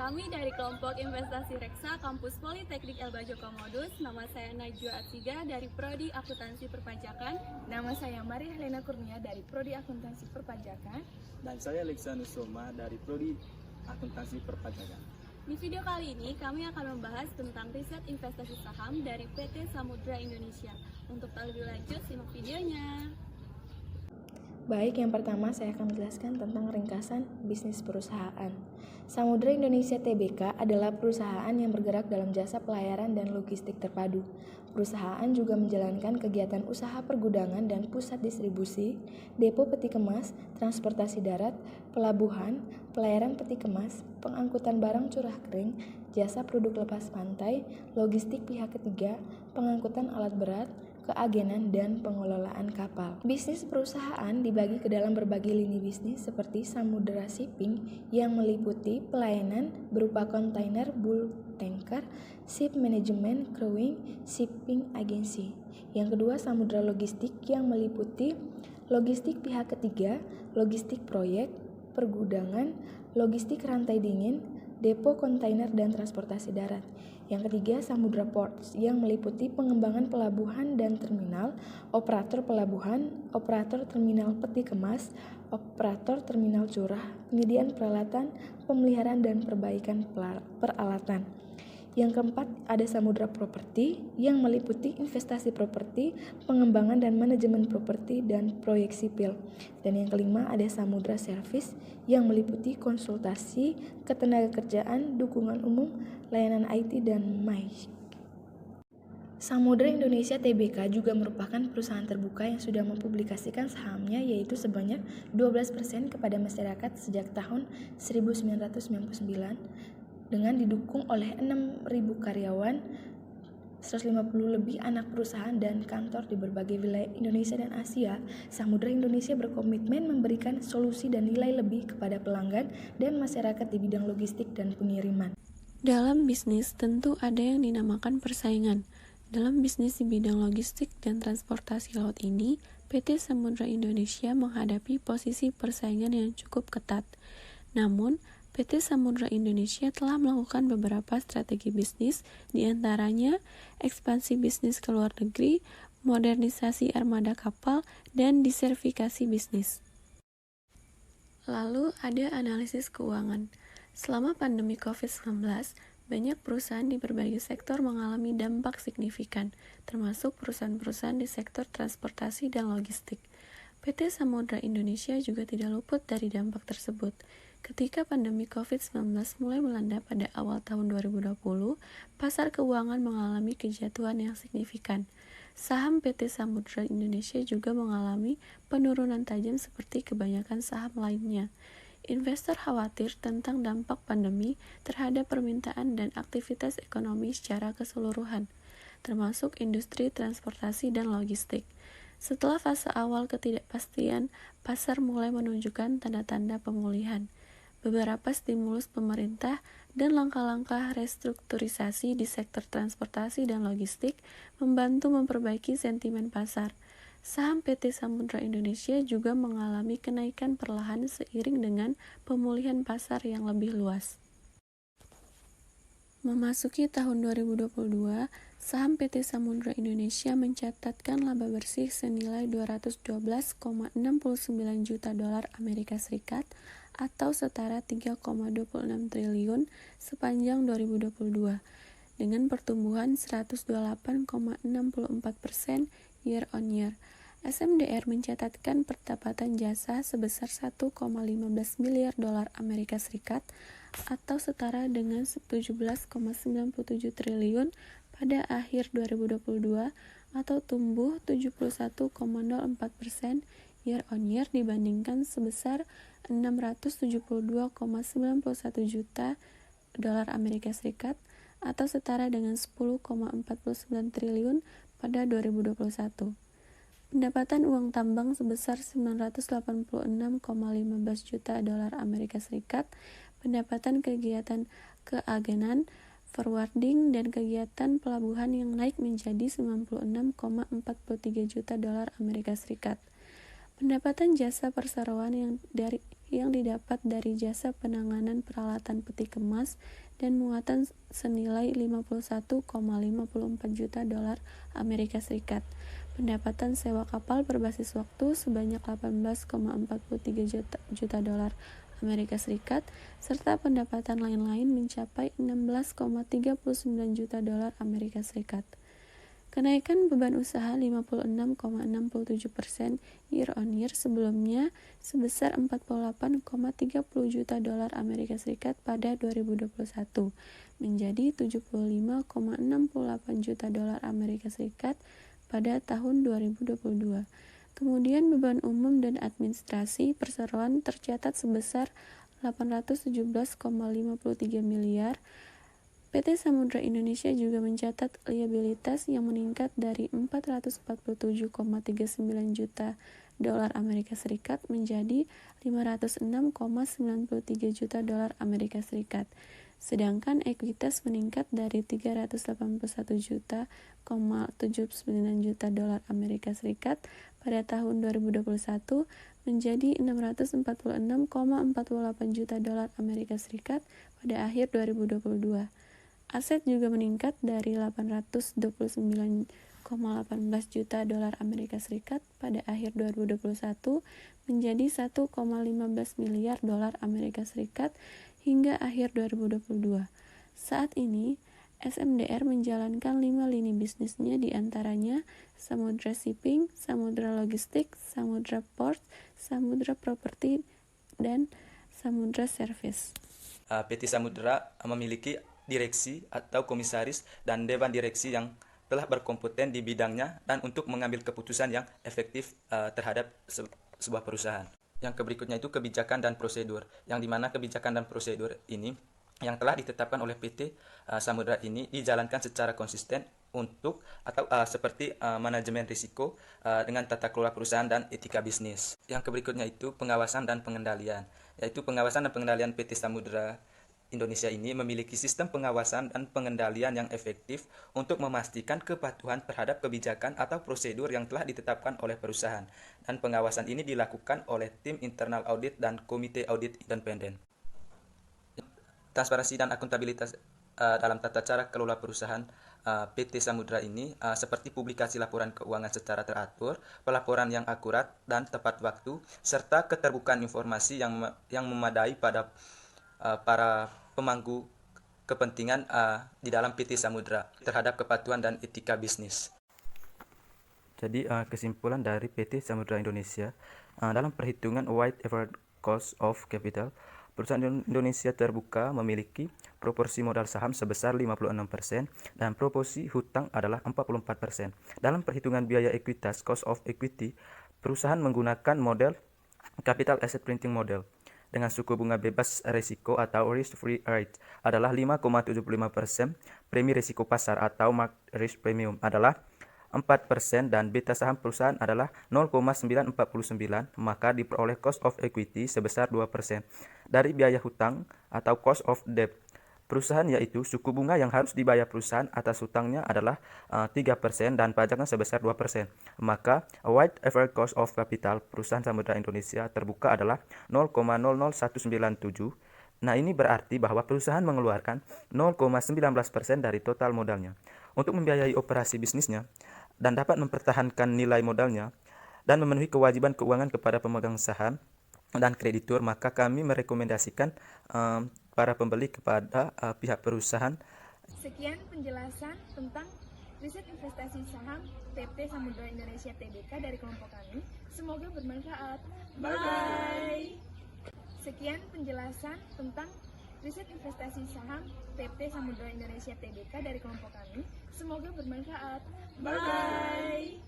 Kami dari kelompok investasi Reksa Kampus Politeknik Elbajo Komodus. Nama saya Najwa Atsiga dari Prodi Akuntansi Perpajakan. Nama saya Maria Helena Kurnia dari Prodi Akuntansi Perpajakan. Dan saya Leksanus Soma dari Prodi Akuntansi Perpajakan. Di video kali ini kami akan membahas tentang riset investasi saham dari PT Samudra Indonesia. Untuk tahu lebih lanjut, simak videonya. Baik, yang pertama saya akan menjelaskan tentang ringkasan bisnis perusahaan. Samudra Indonesia Tbk adalah perusahaan yang bergerak dalam jasa pelayaran dan logistik terpadu. Perusahaan juga menjalankan kegiatan usaha pergudangan dan pusat distribusi, depo peti kemas, transportasi darat, pelabuhan, pelayaran peti kemas, pengangkutan barang curah kering, jasa produk lepas pantai, logistik pihak ketiga, pengangkutan alat berat, keagenan, dan pengelolaan kapal. Bisnis perusahaan dibagi ke dalam berbagai lini bisnis seperti Samudra Shipping yang meliputi pelayanan berupa kontainer, bulk tanker, ship management, crewing, shipping agency. Yang kedua, Samudra Logistik yang meliputi logistik pihak ketiga, logistik proyek, pergudangan, logistik rantai dingin, depo kontainer, dan transportasi darat. Yang ketiga, Samudra Ports yang meliputi pengembangan pelabuhan dan terminal, operator pelabuhan, operator terminal peti kemas, operator terminal curah, penyediaan peralatan, pemeliharaan dan perbaikan peralatan. Yang keempat, ada Samudra Properti yang meliputi investasi properti, pengembangan dan manajemen properti, dan proyek sipil. Dan yang kelima, ada Samudra Service yang meliputi konsultasi, ketenagakerjaan, dukungan umum, layanan IT, dan MIC. Samudra Indonesia Tbk juga merupakan perusahaan terbuka yang sudah mempublikasikan sahamnya, yaitu sebanyak 12% kepada masyarakat sejak tahun 1999 dengan didukung oleh 6.000 karyawan, 150 lebih anak perusahaan dan kantor di berbagai wilayah Indonesia dan Asia. Samudra Indonesia berkomitmen memberikan solusi dan nilai lebih kepada pelanggan dan masyarakat di bidang logistik dan pengiriman. Dalam bisnis tentu ada yang dinamakan persaingan. Dalam bisnis di bidang logistik dan transportasi laut ini, PT Samudra Indonesia menghadapi posisi persaingan yang cukup ketat. Namun, PT Samudra Indonesia telah melakukan beberapa strategi bisnis, diantaranya ekspansi bisnis ke luar negeri, modernisasi armada kapal, dan diversifikasi bisnis. Lalu ada analisis keuangan. Selama pandemi COVID-19, banyak perusahaan di berbagai sektor mengalami dampak signifikan, termasuk perusahaan-perusahaan di sektor transportasi dan logistik. PT Samudra Indonesia juga tidak luput dari dampak tersebut. Ketika pandemi COVID-19 mulai melanda pada awal tahun 2020, pasar keuangan mengalami kejatuhan yang signifikan. Saham PT Samudra Indonesia juga mengalami penurunan tajam seperti kebanyakan saham lainnya. Investor khawatir tentang dampak pandemi terhadap permintaan dan aktivitas ekonomi secara keseluruhan, termasuk industri transportasi dan logistik. Setelah fase awal ketidakpastian, pasar mulai menunjukkan tanda-tanda pemulihan. Beberapa stimulus pemerintah dan langkah-langkah restrukturisasi di sektor transportasi dan logistik membantu memperbaiki sentimen pasar. Saham PT Samudra Indonesia juga mengalami kenaikan perlahan seiring dengan pemulihan pasar yang lebih luas. Memasuki tahun 2022, saham PT Samudra Indonesia mencatatkan laba bersih senilai 212,69 juta dolar Amerika Serikat atau setara 3,26 triliun sepanjang 2022 dengan pertumbuhan 128,64% year on year. SMDR mencatatkan pendapatan jasa sebesar 1,15 miliar dolar Amerika Serikat atau setara dengan 17,97 triliun pada akhir 2022 atau tumbuh 71,04% year on year dibandingkan sebesar 672,91 juta dolar Amerika Serikat atau setara dengan 10,49 triliun pada 2021. Pendapatan uang tambang sebesar 986,15 juta dolar Amerika Serikat, pendapatan kegiatan keagenan, forwarding, dan kegiatan pelabuhan yang naik menjadi 96,43 juta dolar Amerika Serikat. Pendapatan jasa perseroan yang didapat dari jasa penanganan peralatan peti kemas dan muatan senilai 51,54 juta dolar Amerika Serikat. Pendapatan sewa kapal berbasis waktu sebanyak 18,43 juta dolar Amerika Serikat, serta pendapatan lain-lain mencapai 16,39 juta dolar Amerika Serikat. Kenaikan beban usaha 56,67% year on year sebelumnya sebesar 48,30 juta dolar Amerika Serikat pada 2021 menjadi 75,68 juta dolar Amerika Serikat pada tahun 2022. Kemudian beban umum dan administrasi perseroan tercatat sebesar 817,53 miliar. PT Samudra Indonesia juga mencatat liabilitas yang meningkat dari 447,39 juta dolar Amerika Serikat menjadi 506,93 juta dolar Amerika Serikat. Sedangkan ekuitas meningkat dari 381,79 juta dolar Amerika Serikat pada tahun 2021 menjadi 646,48 juta dolar Amerika Serikat pada akhir 2022. Aset juga meningkat dari 829,18 juta dolar Amerika Serikat pada akhir 2021 menjadi 1,15 miliar dolar Amerika Serikat hingga akhir 2022. Saat ini, SMDR menjalankan 5 lini bisnisnya, diantaranya Samudra Shipping, Samudra Logistik, Samudra Port, Samudra Property, dan Samudra Service. PT Samudra memiliki direksi atau komisaris dan dewan direksi yang telah berkompeten di bidangnya dan untuk mengambil keputusan yang efektif terhadap sebuah perusahaan. Yang berikutnya itu kebijakan dan prosedur, yang dimana kebijakan dan prosedur ini yang telah ditetapkan oleh PT Samudra ini dijalankan secara konsisten untuk atau seperti manajemen risiko dengan tata kelola perusahaan dan etika bisnis. Yang berikutnya itu pengawasan dan pengendalian, yaitu pengawasan dan pengendalian PT Samudra Indonesia ini memiliki sistem pengawasan dan pengendalian yang efektif untuk memastikan kepatuhan terhadap kebijakan atau prosedur yang telah ditetapkan oleh perusahaan. Dan pengawasan ini dilakukan oleh tim internal audit dan komite audit independen. Transparansi dan akuntabilitas dalam tata cara kelola perusahaan PT Samudra ini seperti publikasi laporan keuangan secara teratur, pelaporan yang akurat dan tepat waktu, serta keterbukaan informasi yang memadai pada para pemangku kepentingan di dalam PT Samudra terhadap kepatuhan dan etika bisnis. Jadi kesimpulan dari PT Samudra Indonesia dalam perhitungan weighted average cost of capital, perusahaan Indonesia Terbuka memiliki proporsi modal saham sebesar 56% dan proporsi hutang adalah 44%. Dalam perhitungan biaya ekuitas cost of equity, perusahaan menggunakan model capital asset printing model dengan suku bunga bebas risiko atau risk-free rate adalah 5,75%, premi risiko pasar atau market risk premium adalah 4% dan beta saham perusahaan adalah 0,949, maka diperoleh cost of equity sebesar 2%. Dari biaya hutang atau cost of debt perusahaan, yaitu suku bunga yang harus dibayar perusahaan atas hutangnya adalah 3% dan pajaknya sebesar 2%. Maka weighted average cost of capital perusahaan Samudra Indonesia Terbuka adalah 0,00197. Nah, ini berarti bahwa perusahaan mengeluarkan 0,19% dari total modalnya untuk membiayai operasi bisnisnya dan dapat mempertahankan nilai modalnya dan memenuhi kewajiban keuangan kepada pemegang saham dan kreditur. Maka kami merekomendasikan para pembeli kepada pihak perusahaan. Sekian penjelasan tentang riset investasi saham PT Samudra Indonesia Tbk dari kelompok kami. Semoga bermanfaat. Bye. Sekian penjelasan tentang riset investasi saham PT Samudra Indonesia Tbk dari kelompok kami. Semoga bermanfaat. Bye.